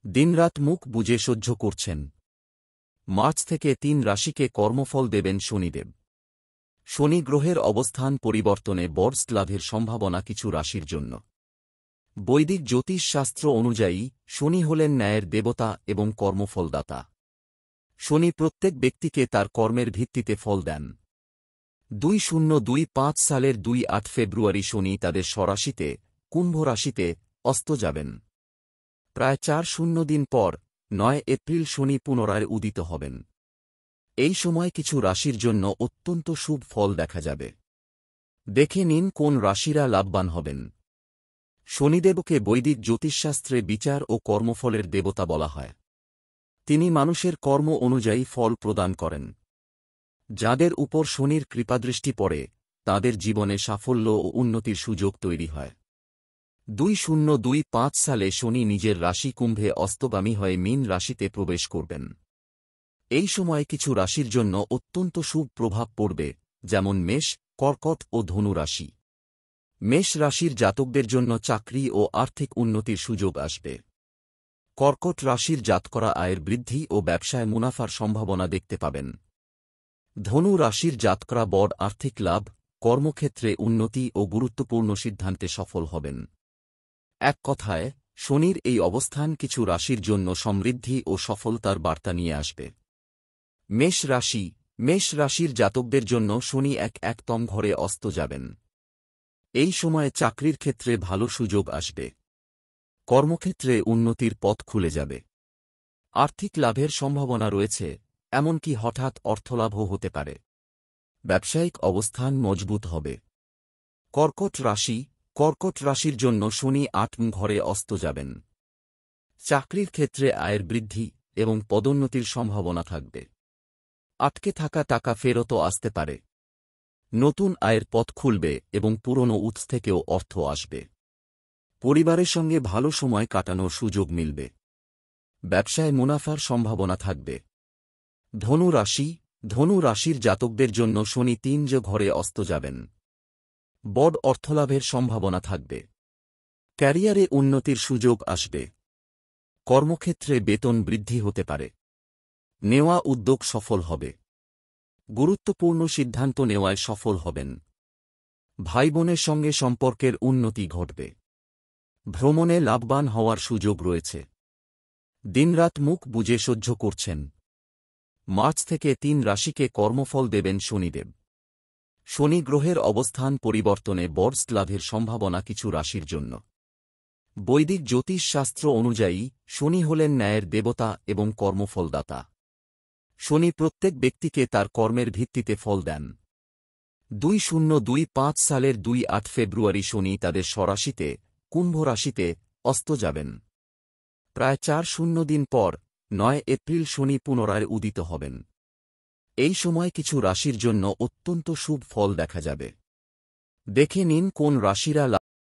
দিনরাত মুখ বুজে সহ্য করছেন। মার্চ থেকে ৩ রাশিকে কর্মফল দেবেন শনিদেব। শনি গ্রহের অবস্থান পরিবর্তনে বর্ষ লাভের সম্ভাবনা কিছু রাশির জন্য। বৈদিক জ্যোতিষ শাস্ত্র অনুযায়ী শনি হলেন ন্যায়ের দেবতা এবং কর্মফলদাতা। শনি প্রত্যেক ব্যক্তিকে তার কর্মের ভিত্তিতে ফল দেন। 2025 সালের 2 ফেব্রুয়ারি শনি তাদের স্বরাশিতে কুম্ভ রাশিতে অস্ত যাবেন। প্রায় 4 দিন পর 9 এপ্রিল শনি পুনরায় উদিত হবেন। এই সময় কিছু রাশির জন্য অত্যন্ত শুভ ফল দেখা যাবে। দেখে নিন কোন রাশিরা লাভবান হবেন। শনিদেবকে বৈদিক জ্যোতিষশাস্ত্রে বিচার ও কর্মফলের দেবতা বলা হয়। তিনি মানুষের কর্ম অনুযায়ী ফল প্রদান করেন। যাদের উপর শনির কৃপাদৃষ্টি পড়ে তাদের জীবনে সাফল্য ও উন্নতির সুযোগ তৈরি হয়। 2025 সালে শনি নিজের রাশি কুম্ভে অস্তগামী হয়ে মীন রাশিতে প্রবেশ করবেন। এই সময় কিছু রাশির জন্য অত্যন্ত শুভ প্রভাব পড়বে, যেমন মেষ, কর্কট ও ধনু রাশি। মেষ রাশির জাতকদের জন্য চাকরি ও আর্থিক উন্নতির সুযোগ আসবে। কর্কট রাশির জাতকরা আয়ের বৃদ্ধি ও ব্যবসায় মুনাফার সম্ভাবনা দেখতে পাবেন। ধনু রাশির জাতকরা বড় আর্থিক লাভ, কর্মক্ষেত্রে উন্নতি ও গুরুত্বপূর্ণ সিদ্ধান্তে সফল হবেন। এক কথায়, শনির এই অবস্থান কিছু রাশির জন্য সমৃদ্ধি ও সফলতার বার্তা নিয়ে আসবে। মেষ রাশির জাতকদের জন্য শনি একতম ঘরে অস্ত যাবেন। এই সময়ে চাকরির ক্ষেত্রে ভালো সুযোগ আসবে। কর্মক্ষেত্রে উন্নতির পথ খুলে যাবে। আর্থিক লাভের সম্ভাবনা রয়েছে, এমনকি হঠাৎ অর্থলাভও হতে পারে। ব্যবসায়িক অবস্থান মজবুত হবে। কর্কট রাশির জন্য শনি 8ম ঘরে অস্ত যাবেন। চাকরির ক্ষেত্রে আয়ের বৃদ্ধি এবং পদোন্নতির সম্ভাবনা থাকবে। আটকে থাকা টাকা ফেরতও আসতে পারে। নতুন আয়ের পথ খুলবে এবং পুরনো উৎস থেকেও অর্থ আসবে। পরিবারের সঙ্গে ভালো সময় কাটানোর সুযোগ মিলবে। ব্যবসায় মুনাফার সম্ভাবনা থাকবে। ধনু রাশির জাতকদের জন্য শনি 3 ঘরে অস্ত যাবেন। বড় অর্থলাভের সম্ভাবনা থাকবে। ক্যারিয়ারে উন্নতির সুযোগ আসবে। কর্মক্ষেত্রে বেতন বৃদ্ধি হতে পারে। নেওয়া উদ্যোগ সফল হবে। গুরুত্বপূর্ণ সিদ্ধান্ত নেওয়ায় সফল হবেন। ভাইবোনের সঙ্গে সম্পর্কের উন্নতি ঘটবে। ভ্রমণে লাভবান হওয়ার সুযোগ রয়েছে। দিনরাত মুখ বুজে সহ্য করছেন। মার্চ থেকে 3 রাশিকে কর্মফল দেবেন শনিদেব। শনি গ্রহের অবস্থান পরিবর্তনে বর্ষ লাভের সম্ভাবনা কিছু রাশির জন্য। বৈদিক জ্যোতিষ শাস্ত্র অনুযায়ী শনি হলেন ন্যায়ের দেবতা এবং কর্মফলদাতা। শনি প্রত্যেক ব্যক্তিকে তার কর্মের ভিত্তিতে ফল দেন। 2025 সালের 2 ফেব্রুয়ারি শনি তাদের স্বরাশিতে কুম্ভ রাশিতে অস্ত যাবেন। প্রায় 4 দিন পর 9 এপ্রিল শনি পুনরায় উদিত হবেন। এই সময় কিছু রাশির জন্য অত্যন্ত শুভ ফল দেখা যাবে। দেখে নিন কোন রাশিরা